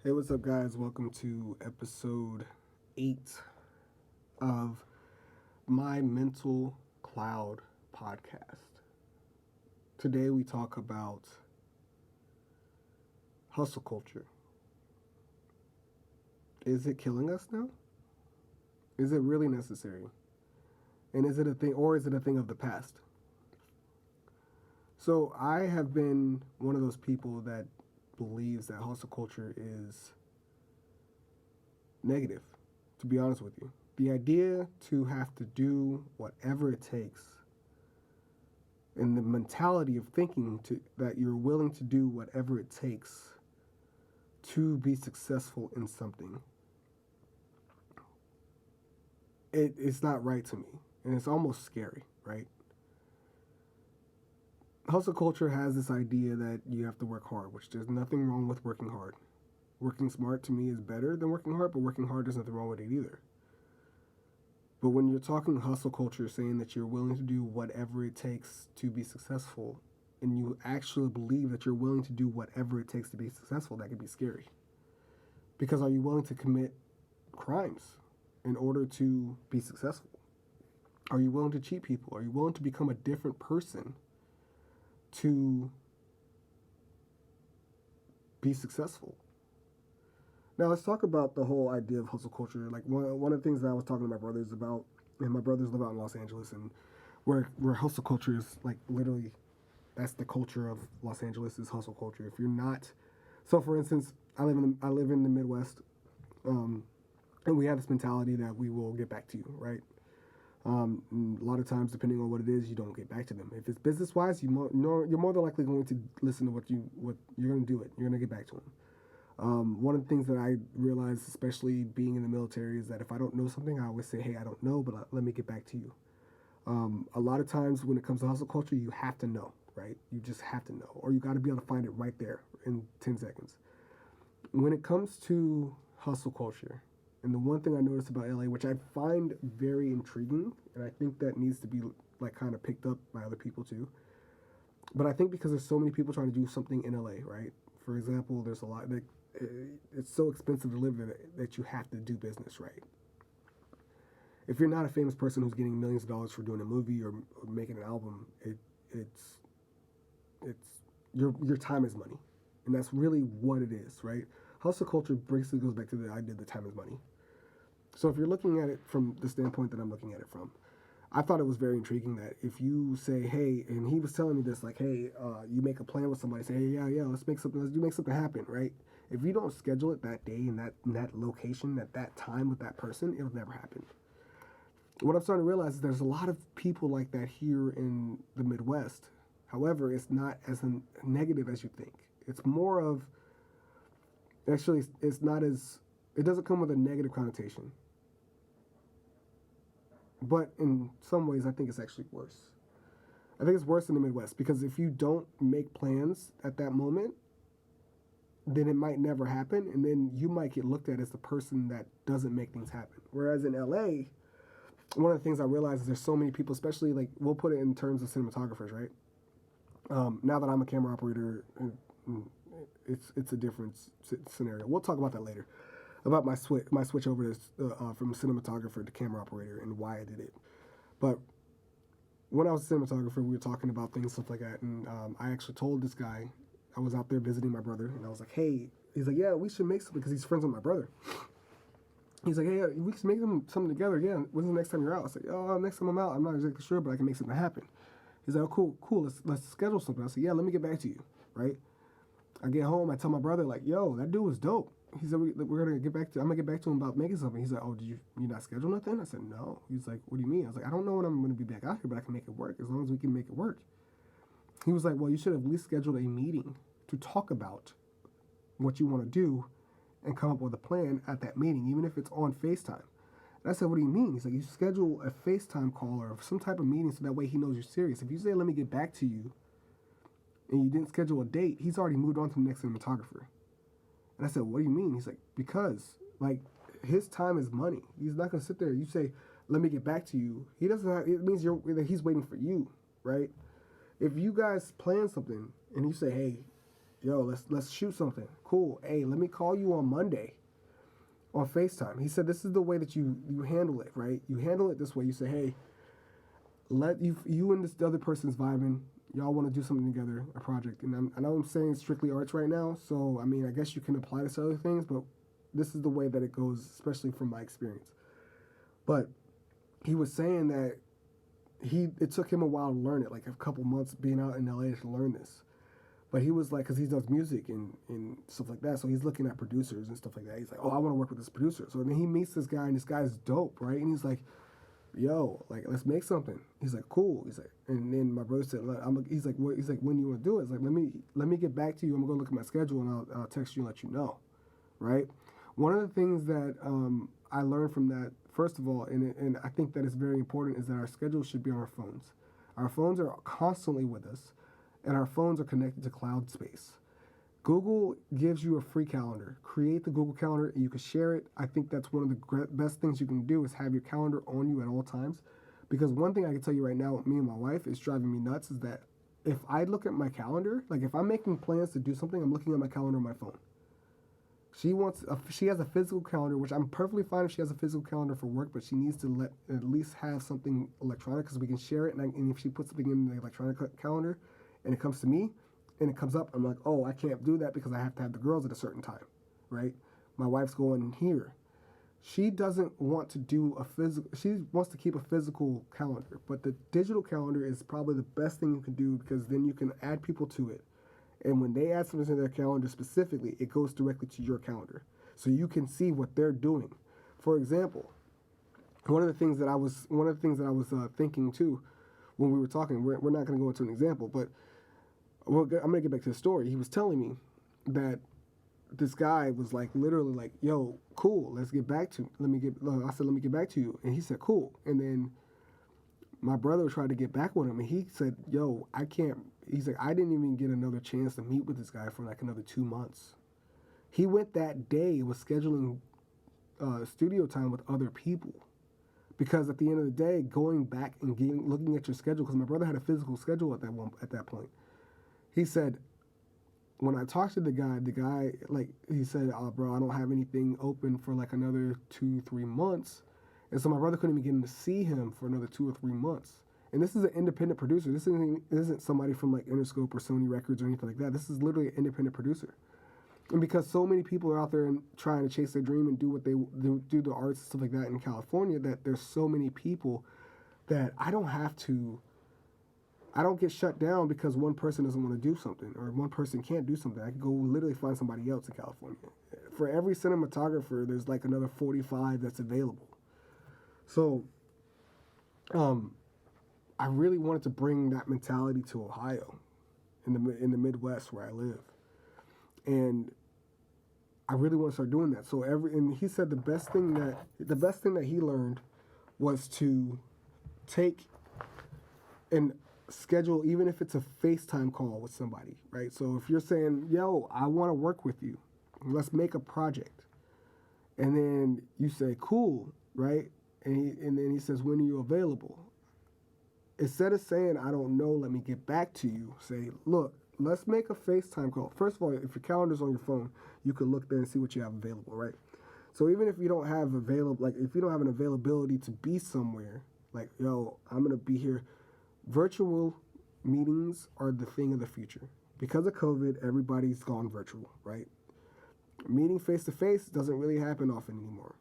Hey, what's up, guys? Welcome to episode 8 of my Mental Cloud podcast. Today, we talk about hustle culture. Is it killing us now? Is it really necessary? And is it a thing, or is it a thing of the past? So, I have been one of those people that believes that hustle culture is negative, to be honest with you. The idea to have to do whatever it takes and the mentality of thinking that you're willing to do whatever it takes to be successful in something, it's not right to me. And it's almost scary, right? Hustle culture has this idea that you have to work hard, which there's nothing wrong with working hard. Working smart to me is better than working hard, but working hard, there's nothing wrong with it either. But when you're talking hustle culture, saying that you're willing to do whatever it takes to be successful, and you actually believe that you're willing to do whatever it takes to be successful, that can be scary. Because are you willing to commit crimes in order to be successful? Are you willing to cheat people? Are you willing to become a different person to be successful? Now let's talk about the whole idea of hustle culture. Like one of the things that I was talking to my brothers about, and my brothers live out in Los Angeles, and where hustle culture is like literally, that's the culture of Los Angeles is hustle culture. If you're not, so for instance, I live in the Midwest, and we have this mentality that we will get back to you, right? A lot of times, depending on what it is, you don't get back to them. If it's business wise, you're more than likely going to listen to what you're going to do it. You're going to get back to them. One of the things that I realized, especially being in the military, is that if I don't know something, I always say, hey, I don't know, but let me get back to you. A lot of times when it comes to hustle culture, you have to know, right? You just have to know, or you got to be able to find it right there in 10 seconds. When it comes to hustle culture, and the one thing I noticed about LA, which I find very intriguing, and I think that needs to be like kind of picked up by other people too. But I think because there's so many people trying to do something in LA, right? For example, there's a lot that it's so expensive to live there that you have to do business right. If you're not a famous person who's getting millions of dollars for doing a movie or making an album, it's your time is money, and that's really what it is, right? Hustle culture basically goes back to the idea that time is money. So if you're looking at it from the standpoint that I'm looking at it from, I thought it was very intriguing that if you say, hey, and he was telling me this, like, hey, you make a plan with somebody, say, hey, yeah, let's make something happen, right? If you don't schedule it that day in that location at that time with that person, it'll never happen. What I'm starting to realize is there's a lot of people like that here in the Midwest. However, it's not as negative as you think. It's more of, actually, it's not as, it doesn't come with a negative connotation. But in some ways, I think it's actually worse. I think it's worse in the Midwest because if you don't make plans at that moment, then it might never happen, and then you might get looked at as the person that doesn't make things happen. Whereas in LA, one of the things I realize is there's so many people, especially like we'll put it in terms of cinematographers, right? Now that I'm a camera operator, it's a different scenario. We'll talk about that later, about my switch over to from cinematographer to camera operator and why I did it. But when I was a cinematographer, we were talking about things, stuff like that, and I actually told this guy, I was out there visiting my brother, and I was like, hey, he's like, yeah, we should make something, because he's friends with my brother. He's like, hey, we should make something together. Yeah, when's the next time you're out? I was like, oh, next time I'm out, I'm not exactly sure, but I can make something happen. He's like, oh, cool, let's schedule something. I said, yeah, let me get back to you, right? I get home, I tell my brother, like, yo, that dude was dope. He said, I'm gonna get back to him about making something. He's like, oh, you not schedule nothing? I said, no. He's like, what do you mean? I was like, I don't know when I'm gonna be back out here, but I can make it work as long as we can make it work. He was like, well, you should have at least scheduled a meeting to talk about what you want to do and come up with a plan at that meeting, even if it's on FaceTime. And I said, what do you mean? He's like, you schedule a FaceTime call or some type of meeting so that way he knows you're serious. If you say, let me get back to you, and you didn't schedule a date, he's already moved on to the next cinematographer. And I said, what do you mean? He's like, because, like, his time is money. He's not going to sit there. You say, let me get back to you. He doesn't have, it means he's waiting for you, right? If you guys plan something and you say, hey, yo, let's shoot something. Cool. Hey, let me call you on Monday on FaceTime. He said this is the way that you handle it, right? You handle it this way. You say, hey, let you and this other person's vibing. Y'all want to do something together, a project. And I know I'm saying strictly arts right now, so I mean I guess you can apply this to other things, but this is the way that it goes, especially from my experience. But he was saying that it took him a while to learn it, like a couple months being out in LA to learn this. But he was like, because he does music and stuff like that, so he's looking at producers and stuff like that. He's like, oh, I want to work with this producer. So then he meets this guy, and this guy's dope, right? And he's like, yo, like, let's make something. He's like, cool. He's like, and then my brother said, he's like, what? He's like, when do you want to do it? It's like, let me get back to you. I'm gonna look at my schedule and I'll text you and let you know, right? One of the things that I learned from that, first of all, and I think that is very important, is that our schedule should be on our phones. Our phones are constantly with us, and our phones are connected to cloud space. Google gives you a free calendar. Create the Google Calendar and you can share it. I think that's one of the best things you can do is have your calendar on you at all times. Because one thing I can tell you right now, me and my wife, is driving me nuts, is that if I look at my calendar, like if I'm making plans to do something, I'm looking at my calendar on my phone. She has a physical calendar, which I'm perfectly fine if she has a physical calendar for work, but she needs to at least have something electronic because we can share it. And if she puts something in the electronic calendar and it comes to me and it comes up, I'm like, oh, I can't do that because I have to have the girls at a certain time, right? My wife's going here. She doesn't want to do a physical, she wants to keep a physical calendar, but the digital calendar is probably the best thing you can do because then you can add people to it. And when they add something to their calendar specifically, it goes directly to your calendar. So you can see what they're doing. For example, one of the things that I was thinking too when we were talking, we're not going to go into an example, but I'm going to get back to the story. He was telling me that this guy was like literally like, yo, cool, let me get back to you. And he said, cool. And then my brother tried to get back with him and he said, yo, I can't. He's like, I didn't even get another chance to meet with this guy for like another 2 months. He went that day, was scheduling studio time with other people. Because at the end of the day, going back and looking at your schedule, because my brother had a physical schedule at that point. He said, when I talked to the guy, like, he said, oh, bro, I don't have anything open for like another 2-3 months. And so my brother couldn't even get to see him for another 2 or 3 months. And this is an independent producer. This isn't somebody from like Interscope or Sony Records or anything like that. This is literally an independent producer. And because so many people are out there and trying to chase their dream and do what they do the arts and stuff like that in California, that there's so many people that I don't get shut down because one person doesn't want to do something or one person can't do something. I could go literally find somebody else in California. For every cinematographer, there's like another 45 that's available. So, I really wanted to bring that mentality to Ohio, in the Midwest where I live, and I really want to start doing that. So and he said the best thing that he learned was to take and schedule, even if it's a FaceTime call with somebody, right? So if you're saying, yo, I want to work with you, let's make a project, and then you say, cool, right? And then he says, when are you available? Instead of saying, I don't know, let me get back to you, say, look, let's make a FaceTime call. First of all, if your calendar's on your phone, you can look there and see what you have available, right? So even if you don't have if you don't have an availability to be somewhere, like, yo, I'm going to be here, virtual meetings are the thing of the future. Because of COVID, everybody's gone virtual, right? Meeting face-to-face doesn't really happen often anymore.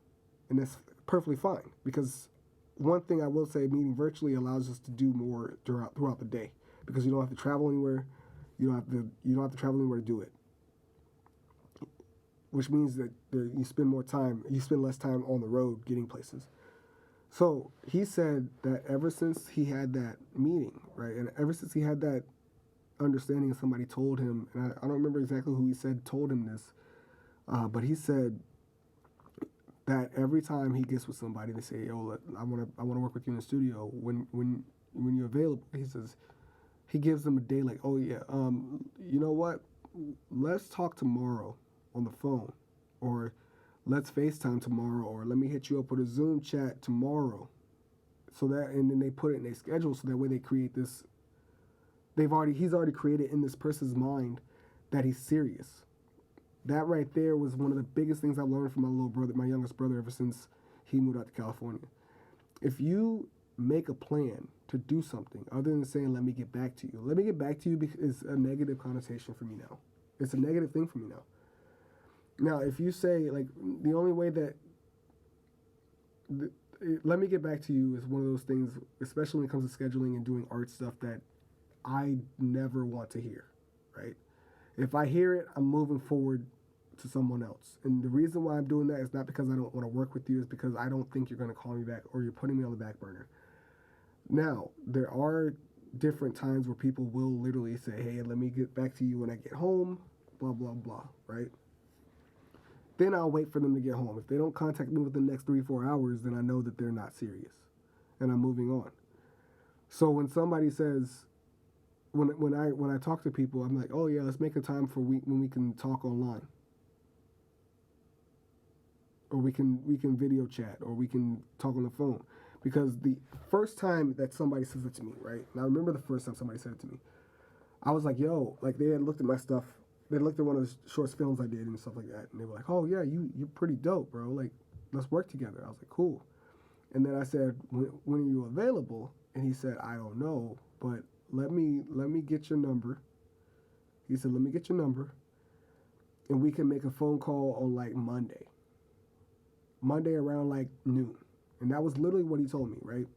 And that's perfectly fine because one thing I will say, meeting virtually allows us to do more throughout the day because you don't have to travel anywhere. You don't have to travel anywhere to do it, which means that you spend less time on the road getting places. So he said that ever since he had that meeting, right, and ever since he had that understanding, somebody told him, and I don't remember exactly who he said told him this, but he said that every time he gets with somebody, they say, "Yo, I want to work with you in the studio. When you're available," he says, he gives them a day. Like, "Oh yeah, you know what? Let's talk tomorrow on the phone, or let's FaceTime tomorrow, or let me hit you up with a Zoom chat tomorrow." So that, and then they put it in their schedule, so that way they create this. He's already created in this person's mind that he's serious. That right there was one of the biggest things I've learned from my little brother, my youngest brother, ever since he moved out to California. If you make a plan to do something other than saying, let me get back to you, let me get back to you is a negative connotation for me now. It's a negative thing for me now. Now, if you say, like, the only way that let me get back to you is one of those things, especially when it comes to scheduling and doing art stuff, that I never want to hear, right? If I hear it, I'm moving forward to someone else. And the reason why I'm doing that is not because I don't want to work with you, it's because I don't think you're going to call me back or you're putting me on the back burner. Now, there are different times where people will literally say, hey, let me get back to you when I get home, blah, blah, blah, right? Then I'll wait for them to get home. If they don't contact me within the next 3-4 hours, then I know that they're not serious and I'm moving on. So when somebody says, when I talk to people, I'm like, oh yeah, let's make a time for when we can talk online, or we can video chat, or we can talk on the phone. Because the first time that somebody says it to me, right? And I remember the first time somebody said it to me, I was like, yo, like, they had looked at my stuff. They looked at one of the short films I did and stuff like that, and they were like, oh yeah, you're pretty dope, bro. Like, let's work together. I was like, cool. And then I said, when are you available? And he said, I don't know, but let me get your number. He said, let me get your number, and we can make a phone call on like Monday around like noon. And that was literally what he told me, right?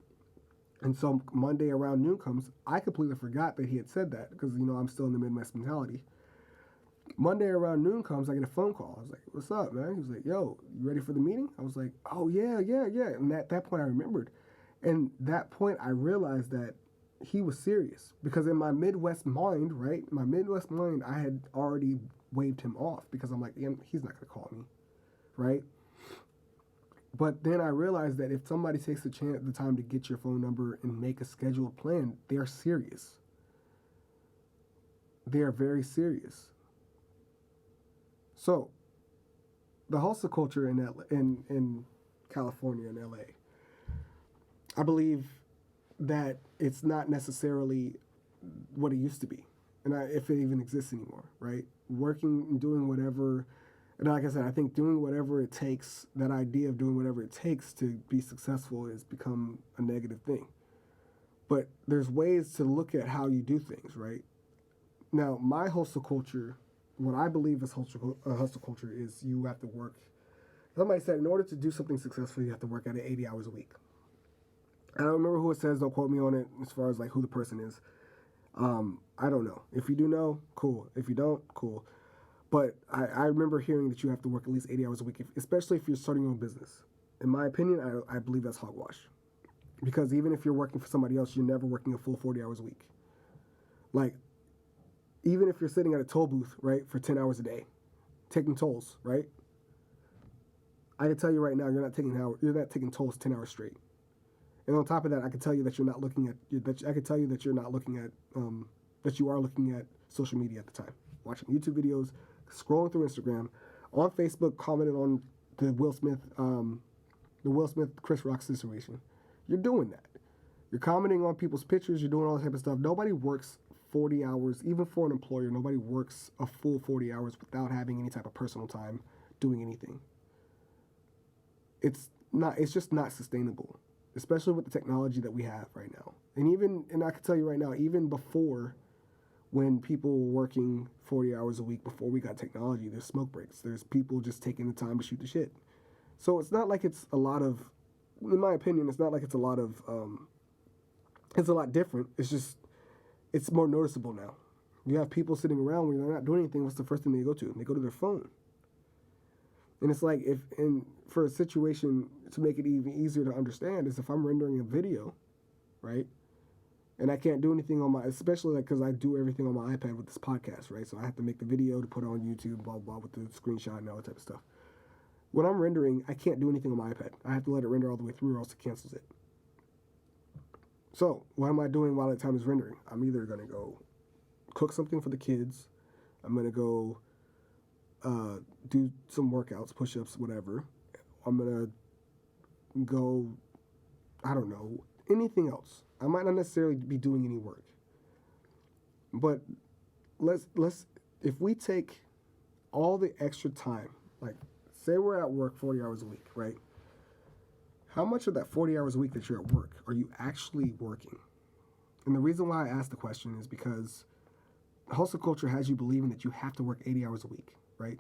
And so Monday around noon comes. I completely forgot that he had said that because, you know, I'm still in the Midwest mentality. Monday around noon comes, I get a phone call. I was like, what's up, man? He was like, yo, you ready for the meeting? I was like, oh, yeah. And at that point, I remembered. And that point, I realized that he was serious. Because in my Midwest mind, right? I had already waved him off because I'm like, yeah, he's not going to call me, right? But then I realized that if somebody takes the time to get your phone number and make a scheduled plan, they're serious. They are very serious. So, the hustle culture in California and LA, I believe that it's not necessarily what it used to be, and if it even exists anymore, right? Working and doing whatever, and like I said, I think doing whatever it takes, that idea of doing whatever it takes to be successful has become a negative thing. But there's ways to look at how you do things, right? Now, my hustle culture, what I believe is hustle culture is you have to work. Somebody said in order to do something successful, you have to work at it 80 hours a week. I don't remember who it says, don't quote me on it as far as like who the person is. I don't know. If you do know, cool. If you don't, cool. But I remember hearing that you have to work at least 80 hours a week, especially if you're starting your own business. In my opinion, I believe that's hogwash. Because even if you're working for somebody else, you're never working a full 40 hours a week. Like, even if you're sitting at a toll booth, right, for 10 hours a day, taking tolls, right? I can tell you right now, you're not taking tolls 10 hours straight. And on top of that, I can tell you that you're not looking at that you are looking at social media at the time, watching YouTube videos, scrolling through Instagram, on Facebook, commenting on the Will Smith Chris Rock situation. You're doing that. You're commenting on people's pictures. You're doing all that type of stuff. Nobody works 40 hours, even for an employer. Nobody works a full 40 hours without having any type of personal time doing anything. It's just not sustainable, especially with the technology that we have right now. And I can tell you right now, even before, when people were working 40 hours a week before we got technology, there's smoke breaks. There's people just taking the time to shoot the shit. So it's not like it's a lot of, in my opinion, it's not like it's a lot of, it's a lot different. It's more noticeable now. You have people sitting around when they're not doing anything. What's the first thing they go to? They go to their phone. And it's like, for a situation to make it even easier to understand, is if I'm rendering a video, right? And I can't do anything especially like because I do everything on my iPad with this podcast, right? So I have to make the video to put it on YouTube, blah, blah, with the screenshot and all that type of stuff. When I'm rendering, I can't do anything on my iPad. I have to let it render all the way through or else it cancels it. So what am I doing while the time is rendering? I'm either going to go cook something for the kids. I'm going to go do some workouts, push-ups, whatever. I'm going to go, I don't know, anything else. I might not necessarily be doing any work. But let's if we take all the extra time, like say we're at work 40 hours a week, right? How much of that 40 hours a week that you're at work are you actually working? And the reason why I asked the question is because hustle culture has you believing that you have to work 80 hours a week, right?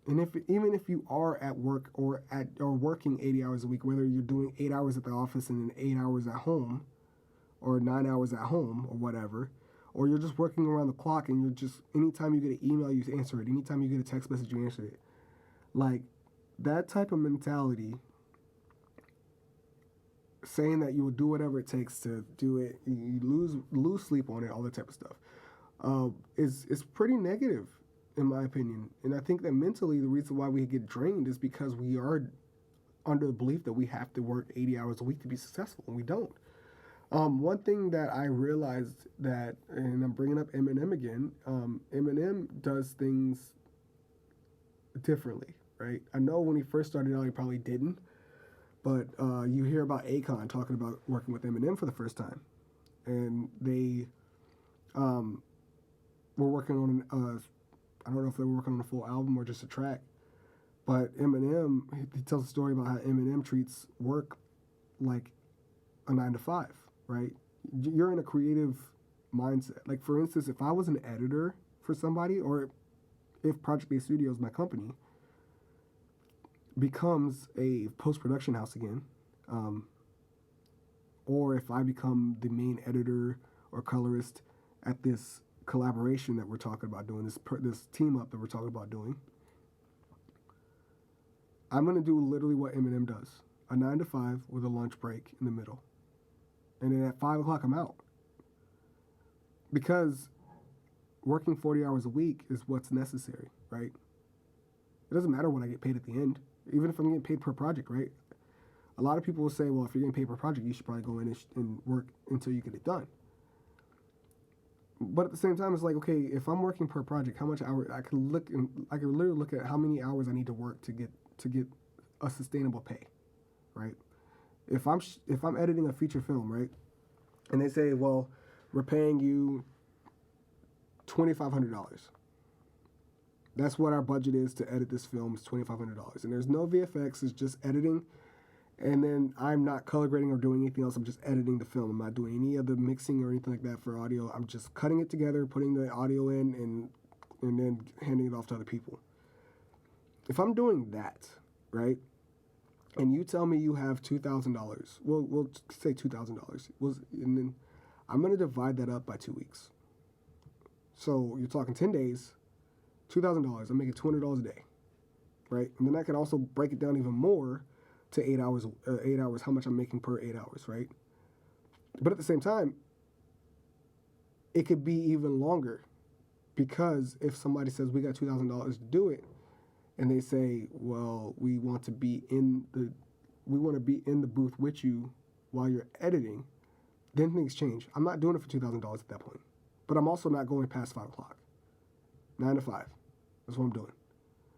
And if even if you are at work or working 80 hours a week, whether you're doing 8 hours at the office and then 8 hours at home, or 9 hours at home, or whatever, or you're just working around the clock and you're just anytime you get an email you answer it, anytime you get a text message you answer it, like that type of mentality, saying that you will do whatever it takes to do it, you lose sleep on it, all that type of stuff, is pretty negative in my opinion. And I think that mentally the reason why we get drained is because we are under the belief that we have to work 80 hours a week to be successful, and we don't. One thing that I realized that, and I'm bringing up Eminem again, Eminem does things differently, right? I know when he first started out, he probably didn't, but you hear about Akon talking about working with Eminem for the first time, and they were working on, I don't know if they were working on a full album or just a track, but Eminem, he tells a story about how Eminem treats work like a 9 to 5, right? You're in a creative mindset. Like, for instance, if I was an editor for somebody, or if Project A Studios, my company, becomes a post-production house again, or if I become the main editor or colorist at this collaboration that we're talking about doing, this team up that we're talking about doing, I'm going to do literally what Eminem does. A 9 to 5 with a lunch break in the middle. And then at 5 o'clock, I'm out. Because working 40 hours a week is what's necessary, right? It doesn't matter what I get paid at the end, even if I'm getting paid per project, right? A lot of people will say, well, if you're getting paid per project, you should probably go in and work until you get it done. But at the same time, it's like, okay, if I'm working per project, how much hours I can literally look at how many hours I need to work to get a sustainable pay, right? If I'm editing a feature film, right, and they say, well, we're paying you $2,500. That's what our budget is to edit this film, is $2,500, and there's no VFX, it's just editing. And then I'm not color grading or doing anything else. I'm just editing the film. I'm not doing any of the mixing or anything like that for audio. I'm just cutting it together, putting the audio in, and then handing it off to other people. If I'm doing that, right, and you tell me you have $2,000, we'll say $2,000, and then I'm going to divide that up by 2 weeks. So you're talking 10 days, $2,000. I'm making $200 a day, right? And then I can also break it down even more to 8 hours, how much I'm making per 8 hours, right? But at the same time, it could be even longer, because if somebody says we got $2,000 to do it, and they say, well, we want to be in the booth with you while you're editing, then things change. I'm not doing it for $2,000 at that point, but I'm also not going past 5 o'clock, 9 to 5. That's what I'm doing.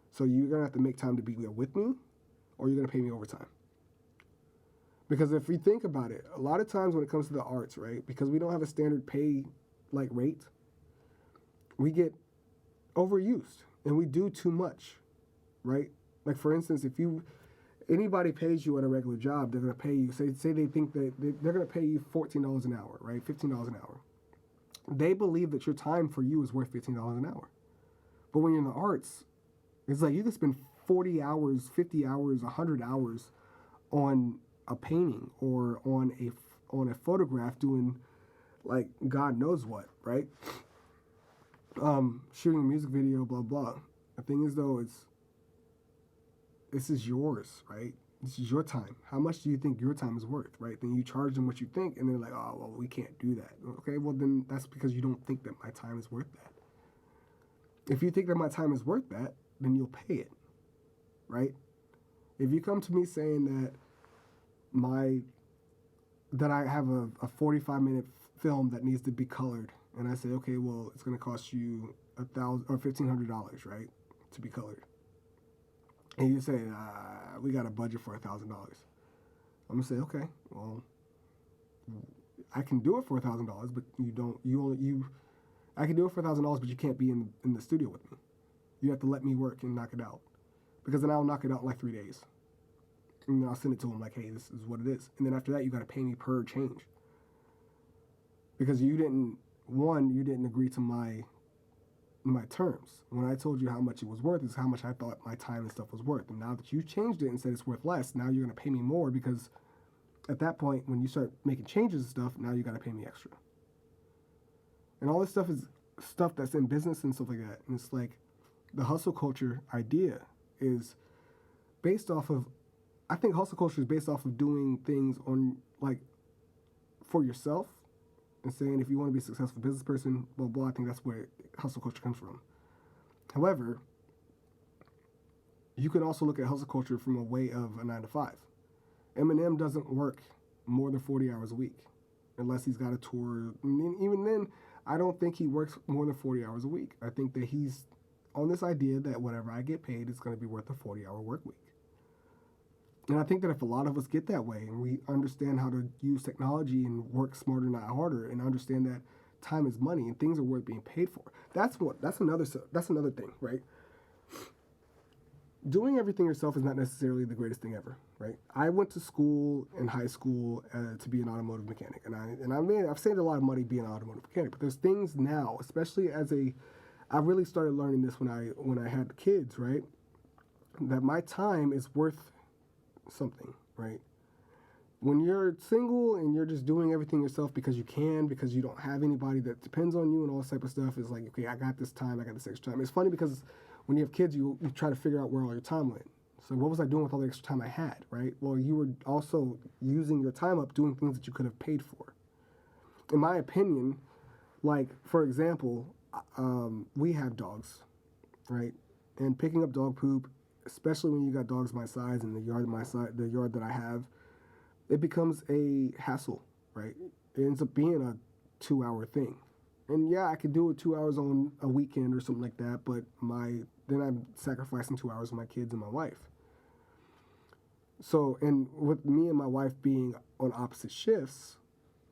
So you're gonna have to make time to be there with me, or you're going to pay me overtime. Because if we think about it, a lot of times when it comes to the arts, right, because we don't have a standard pay like rate, we get overused and we do too much, right? Like, for instance, if anybody pays you at a regular job, they're going to pay you, say they think that they're going to pay you $14 an hour, right, $15 an hour. They believe that your time for you is worth $15 an hour. But when you're in the arts, it's like you can spend 40 hours, 50 hours, 100 hours on a painting or on a photograph doing, like, God knows what, right? Shooting a music video, blah, blah. The thing is, though, this is yours, right? This is your time. How much do you think your time is worth, right? Then you charge them what you think, and they're like, oh, well, we can't do that. Okay, well, then that's because you don't think that my time is worth that. If you think that my time is worth that, then you'll pay it. Right? If you come to me saying that I have a 45-minute film that needs to be colored, and I say, okay, well, it's going to cost you $1,000 or $1,500, right, to be colored, and you say, we got a budget for $1,000, I'm gonna say, okay, well, I can do it for $1,000, but I can do it for $1,000, but you can't be in the studio with me. You have to let me work and knock it out, because then I'll knock it out in like 3 days, and then I'll send it to him like, hey, this is what it is. And then after that, you got to pay me per change, because you didn't agree to my terms. When I told you how much it was worth is how much I thought my time and stuff was worth. And now that you changed it and said it's worth less, now you're going to pay me more, because at that point, when you start making changes and stuff, now you got to pay me extra. And all this stuff is stuff that's in business and stuff like that. And it's like the hustle culture idea is based off of, I think hustle culture is based off of doing things on like for yourself and saying if you want to be a successful business person, blah, blah. I think that's where hustle culture comes from. However, you can also look at hustle culture from a way of a 9 to 5. Eminem doesn't work more than 40 hours a week unless he's got a tour. And even then, I don't think he works more than 40 hours a week. I think that he's on this idea that whatever I get paid is going to be worth a 40-hour work week. And I think that if a lot of us get that way and we understand how to use technology and work smarter, not harder, and understand that time is money and things are worth being paid for, that's another thing, right? Doing everything yourself is not necessarily the greatest thing ever, right? I went to school in high school to be an automotive mechanic, and I've saved a lot of money being an automotive mechanic. But there's things now, especially I really started learning this when I had kids, right? That my time is worth something, right? When you're single and you're just doing everything yourself because you can, because you don't have anybody that depends on you and all this type of stuff, is like, okay, I got this time, I got this extra time. It's funny because when you have kids, you try to figure out where all your time went. So what was I doing with all the extra time I had, right? Well, you were also using your time up doing things that you could have paid for. In my opinion, like, for example, we have dogs, right? And picking up dog poop, especially when you got dogs my size and the yard that I have, it becomes a hassle, right? It ends up being a 2-hour thing. And yeah, I could do it 2 hours on a weekend or something like that, but then I'm sacrificing 2 hours with my kids and my wife. So, and with me and my wife being on opposite shifts,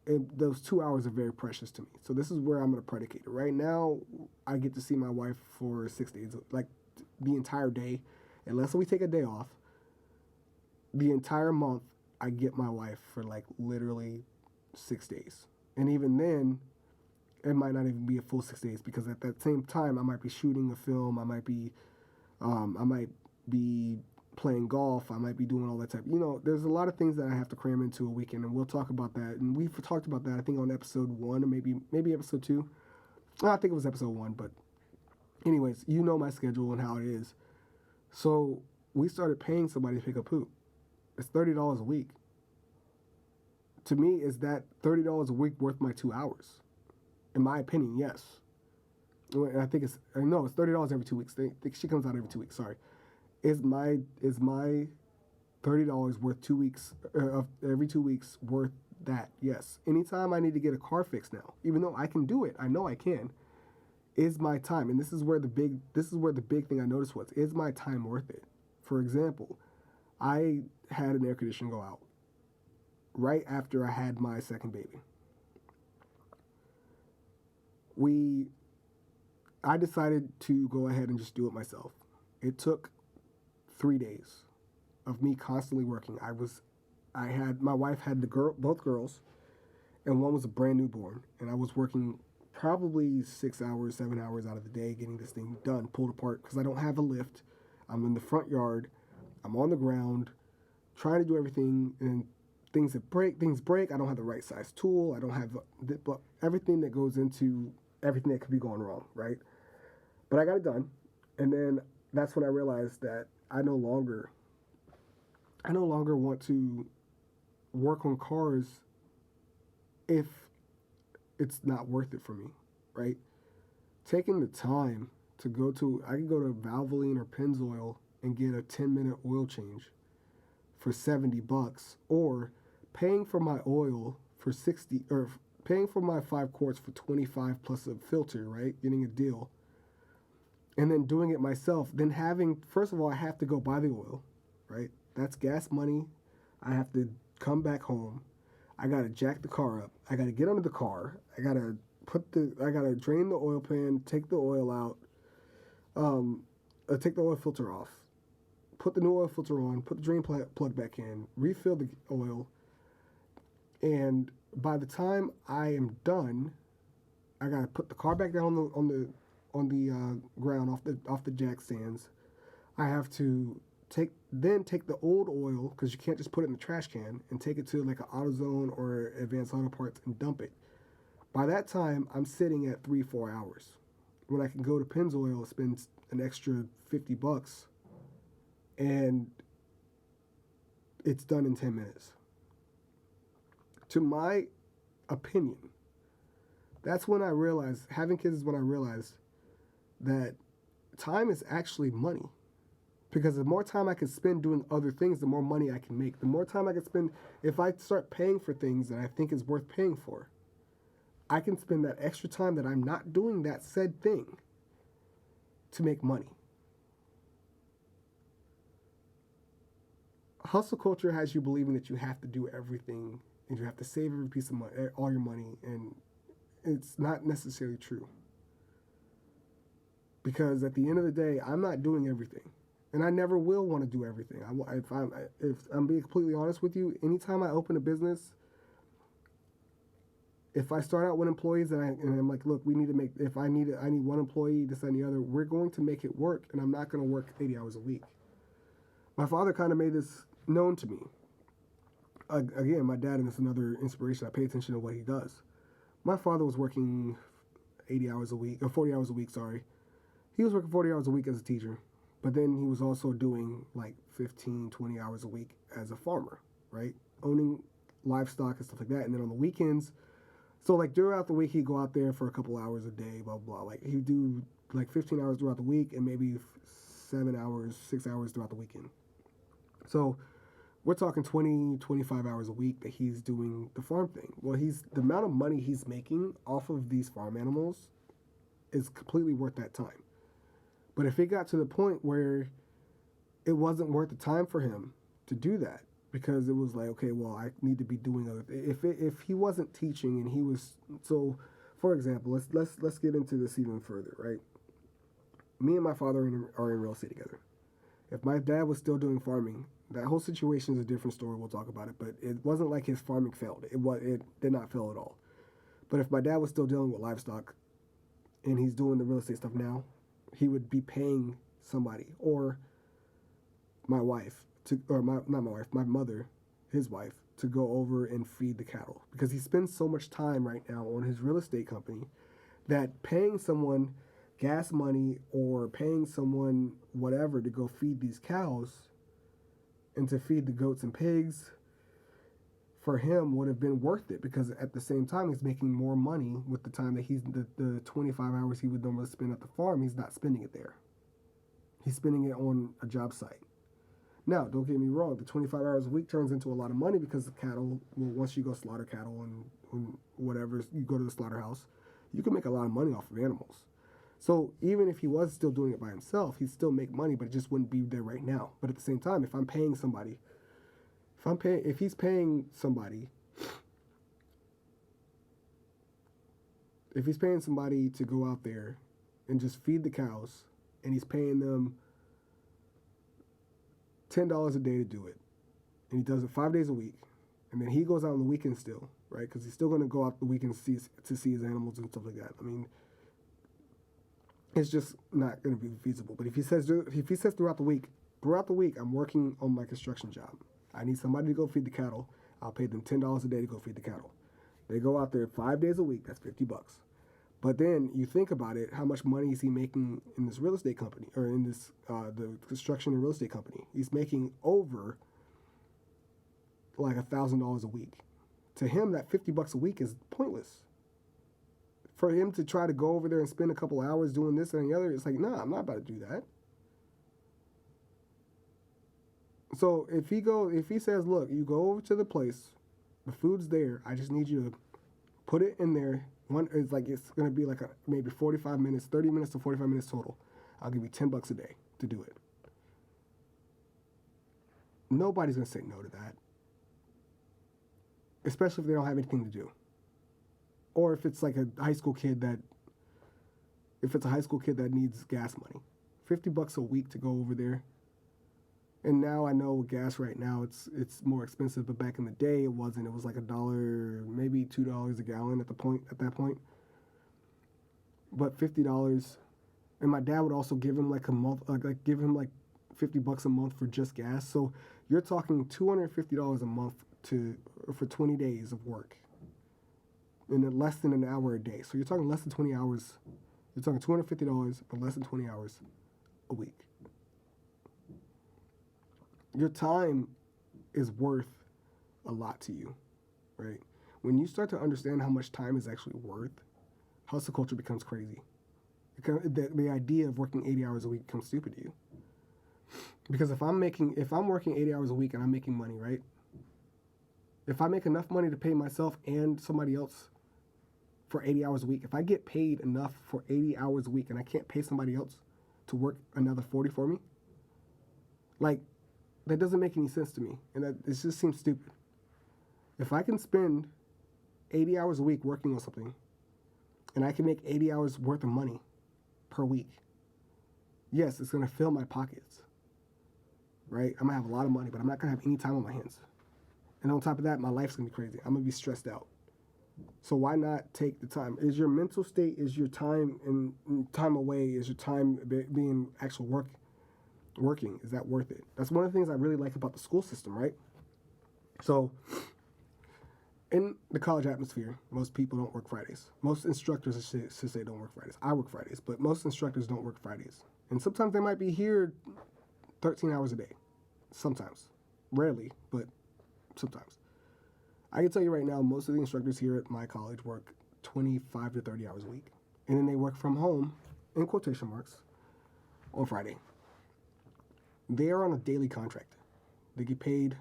those 2 hours are very precious to me. So this is where I'm going to predicate it. Right now, I get to see my wife for 6 days, like the entire day, unless we take a day off. The entire month, I get my wife for like literally 6 days. And even then, it might not even be a full 6 days, because at that same time I might be shooting a film, I might be playing golf, I might be doing all that type. There's a lot of things that I have to cram into a weekend, and we'll talk about that. And we've talked about that, I think, on episode 1 or maybe episode 2. I think it was episode 1, but anyways, my schedule and how it is. So we started paying somebody to pick up poop. It's $30 a week. To me, is that $30 a week worth my 2 hours? In my opinion, yes. I think it's $30 every 2 weeks. She comes out every 2 weeks. Sorry, is my $30 worth 2 weeks of every 2 weeks worth that? Yes. Anytime I need to get a car fixed now, even though I can do it, I know I can. Is my time, and this is where the big thing I noticed was, is my time worth it? For example, I had an air conditioner go out right after I had my second baby. I decided to go ahead and just do it myself. It took 3 days of me constantly working. My wife had both girls, and one was a brand newborn, and I was working probably 6 hours, 7 hours out of the day getting this thing done, pulled apart, because I don't have a lift. I'm in the front yard. I'm on the ground, trying to do everything, and things break. I don't have the right size tool. I don't have everything that goes into everything that could be going wrong, right? But I got it done, and then that's when I realized that I no longer want to work on cars if it's not worth it for me, right? Taking the time to I can go to Valvoline or Pennzoil and get a 10-minute oil change for $70, or paying for my oil for 60, or paying for my 5 quarts for 25 plus a filter, right? Getting a deal. And then doing it myself. Then first of all, I have to go buy the oil, right? That's gas money. I have to come back home. I got to jack the car up. I got to get under the car. I got to I gotta drain the oil pan, take the oil out, take the oil filter off, put the new oil filter on, put the drain plug back in, refill the oil, and by the time I am done, I gotta put the car back down on the ground off the jack stands. I have to take the old oil, because you can't just put it in the trash can, and take it to like an AutoZone or Advanced Auto Parts and dump it. By that time, I'm sitting at 3-4 hours. When I can go to Pennzoil, spend an extra $50, and it's done in 10 minutes. To my opinion, that's when I realized, having kids is when I realized that time is actually money. Because the more time I can spend doing other things, the more money I can make. The more time I can spend, if I start paying for things that I think is worth paying for, I can spend that extra time that I'm not doing that said thing to make money. Hustle culture has you believing that you have to do everything and you have to save every piece of money, all your money, and it's not necessarily true. Because at the end of the day, I'm not doing everything. And I never will want to do everything. If I'm being completely honest with you, anytime I open a business, if I start out with employees and I'm like, look, we need to make, I need one employee, this and the other, we're going to make it work, and I'm not going to work 80 hours a week. My father kind of made this known to me. Again, my dad, and it's another inspiration. I pay attention to what he does. My father was working 80 hours a week, or 40 hours a week, sorry. He was working 40 hours a week as a teacher. But then he was also doing like 15, 20 hours a week as a farmer, right? Owning livestock and stuff like that. And then on the weekends, so like throughout the week, he'd go out there for a couple hours a day, blah, blah, blah. Like he'd do like 15 hours throughout the week and maybe 7 hours, 6 hours throughout the weekend. So we're talking 20, 25 hours a week that he's doing the farm thing. Well, the amount of money he's making off of these farm animals is completely worth that time. But if it got to the point where it wasn't worth the time for him to do that, because it was like, okay, well, I need to be doing other things. If he wasn't teaching and he was, so for example, let's get into this even further, right? Me and my father are in real estate together. If my dad was still doing farming, that whole situation is a different story. We'll talk about it, but it wasn't like his farming failed. It did not fail at all. But if my dad was still dealing with livestock and he's doing the real estate stuff now, he would be paying somebody, or my wife, not my wife, my mother, his wife, to go over and feed the cattle. Because he spends so much time right now on his real estate company that paying someone gas money or paying someone whatever to go feed these cows and to feed the goats and pigs for him would have been worth it, because at the same time he's making more money with the time that the 25 hours he would normally spend at the farm, he's not spending it there. He's spending it on a job site. Now, don't get me wrong, the 25 hours a week turns into a lot of money, because the cattle, well, once you go slaughter cattle and whatever, you go to the slaughterhouse, you can make a lot of money off of animals. So even if he was still doing it by himself, he'd still make money, but it just wouldn't be there right now. But at the same time, if he's paying somebody to go out there and just feed the cows, and he's paying them $10 a day to do it, and he does it 5 days a week, and then he goes out on the weekend still, right? Because he's still going to go out the weekend to see his animals and stuff like that. I mean, it's just not going to be feasible. But if he says throughout the week, I'm working on my construction job, I need somebody to go feed the cattle, I'll pay them $10 a day to go feed the cattle. They go out there 5 days a week, that's $50. But then you think about it, how much money is he making in this real estate company, or in this the construction and real estate company? He's making over like $1,000 a week. To him, that $50 a week is pointless. For him to try to go over there and spend a couple hours doing this and the other, it's like, nah, I'm not about to do that. So if he says, look, you go over to the place, the food's there, I just need you to put it in there. It's going to be like maybe 45 minutes, 30 minutes to 45 minutes total. I'll give you $10 a day to do it. Nobody's going to say no to that, especially if they don't have anything to do. Or if it's like a high school kid that, if it's a high school kid that needs gas money, $50 a week to go over there. And now I know gas right now it's more expensive, but back in the day it wasn't. It was like $1, maybe $2 a gallon at that point. But $50, and my dad would also give him like a month, like give him like $50 a month for just gas. So you're talking $250 a month for 20 days of work, and then less than an hour a day. So you're talking less than 20 hours. You're talking $250 for less than 20 hours a week. Your time is worth a lot to you, right? When you start to understand how much time is actually worth, hustle culture becomes crazy. The idea of working 80 hours a week becomes stupid to you. Because if I'm working 80 hours a week and I'm making money, right? If I make enough money to pay myself and somebody else for 80 hours a week, if I get paid enough for 80 hours a week and I can't pay somebody else to work another 40 for me, like, that doesn't make any sense to me, and it just seems stupid. If I can spend 80 hours a week working on something, and I can make 80 hours worth of money per week, yes, it's going to fill my pockets, right? I'm going to have a lot of money, but I'm not going to have any time on my hands. And on top of that, my life's going to be crazy. I'm going to be stressed out. So why not take the time? Is your mental state, is your time and time away, is your time being actual working, is that worth it? That's one of the things I really like about the school system, right? So in the college atmosphere, most people don't work Fridays. Most instructors should say don't work Fridays. I work Fridays, but most instructors don't work Fridays. And sometimes they might be here 13 hours a day. Sometimes. Rarely, but sometimes. I can tell you right now, most of the instructors here at my college work 25 to 30 hours a week. And then they work from home, in quotation marks, on Friday. They are on a daily contract. They get paid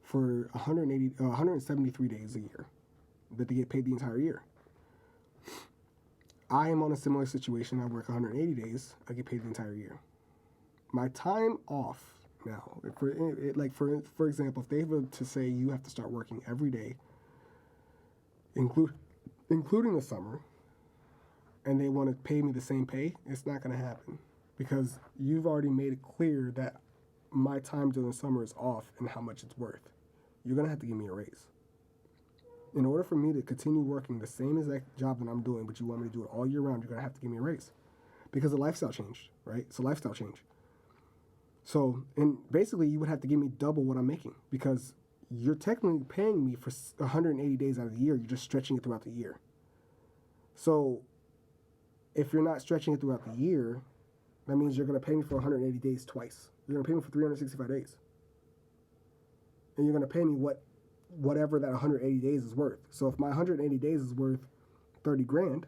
for 173 days a year, but they get paid the entire year. I am on a similar situation. I work 180 days. I get paid the entire year. My time off now, for example, if they were to say you have to start working every day, including the summer, and they want to pay me the same pay, it's not going to happen. Because you've already made it clear that my time during the summer is off and how much it's worth. You're going to have to give me a raise. In order for me to continue working the same exact job that I'm doing, but you want me to do it all year round, you're going to have to give me a raise. Because the lifestyle changed, right? It's a lifestyle change. So, and basically you would have to give me double what I'm making, because you're technically paying me for 180 days out of the year. You're just stretching it throughout the year. So if you're not stretching it throughout the year, that means you're going to pay me for 180 days twice. You're going to pay me for 365 days. And you're going to pay me whatever that 180 days is worth. So if my 180 days is worth 30 grand,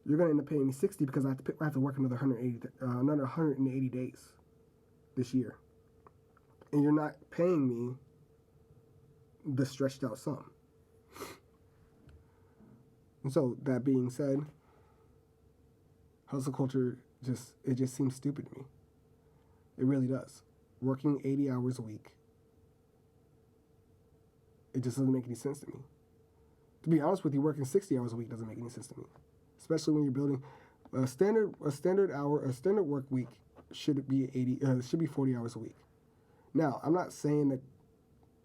you're going to end up paying me 60 because I have to work another 180 days this year. And you're not paying me the stretched out sum. And so that being said, hustle culture just seems stupid to me. It really does. Working 80 hours a week, it just doesn't make any sense to me. To be honest with you, working 60 hours a week doesn't make any sense to me. Especially when you're building a standard work week should be 40 hours a week. Now, I'm not saying that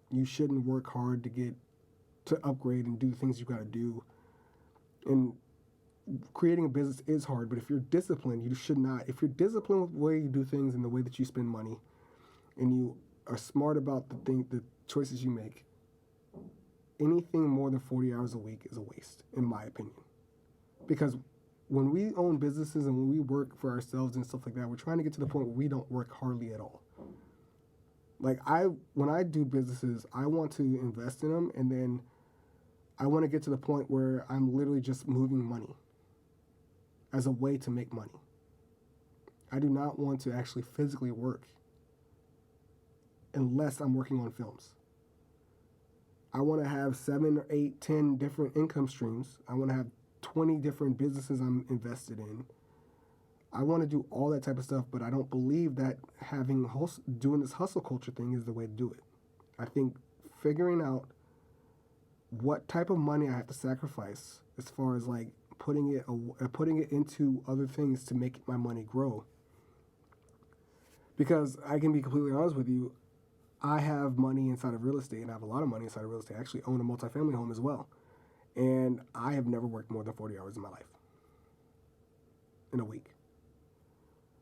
you shouldn't work hard to upgrade and do the things you got to do. And creating a business is hard, but if you're disciplined, you should not. If you're disciplined with the way you do things and the way that you spend money, and you are smart about the choices you make, anything more than 40 hours a week is a waste, in my opinion. Because when we own businesses and when we work for ourselves and stuff like that, we're trying to get to the point where we don't work hardly at all. Like when I do businesses, I want to invest in them, and then I want to get to the point where I'm literally just moving money as a way to make money. I do not want to actually physically work unless I'm working on films. I want to have 7 or 8, 10 different income streams. I want to have 20 different businesses I'm invested in. I want to do all that type of stuff, but I don't believe that doing this hustle culture thing is the way to do it. I think figuring out what type of money I have to sacrifice as far as like putting it into other things to make my money grow. Because I can be completely honest with you, I have money inside of real estate, and I have a lot of money inside of real estate. I actually own a multifamily home as well, and I have never worked more than 40 hours in my life in a week.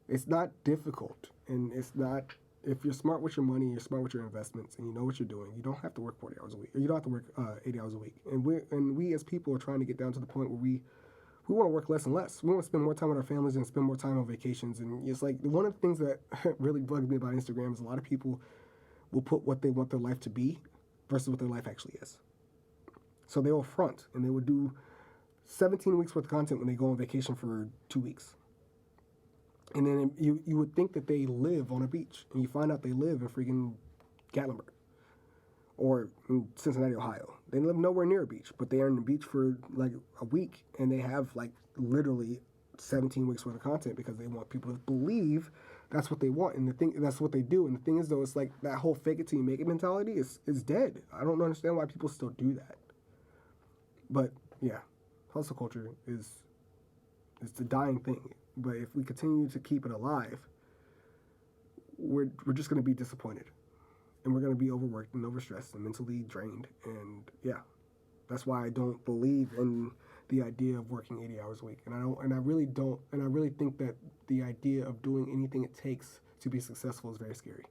It's not difficult, and it's not. If you're smart with your money, you're smart with your investments, and you know what you're doing, you don't have to work 40 hours a week, or you don't have to work 80 hours a week. And we as people are trying to get down to the point where we want to work less and less. We want to spend more time with our families and spend more time on vacations. And it's like one of the things that really bugs me about Instagram is a lot of people will put what they want their life to be versus what their life actually is. So they will front and they will do 17 weeks worth of content when they go on vacation for 2 weeks. And then you would think that they live on a beach, and you find out they live in freaking Gatlinburg or in Cincinnati, Ohio. They live nowhere near a beach, but they are in the beach for like a week, and they have like literally 17 weeks worth of content because they want people to believe that's what they want, and the thing that's what they do. And the thing is, though, it's like that whole fake it till you make it mentality is dead. I don't understand why people still do that. But yeah, hustle culture is the dying thing. But if we continue to keep it alive, we're just going to be disappointed, and we're going to be overworked and overstressed and mentally drained. And yeah, that's why I don't believe in the idea of working 80 hours a week. And I really think that the idea of doing anything it takes to be successful is very scary.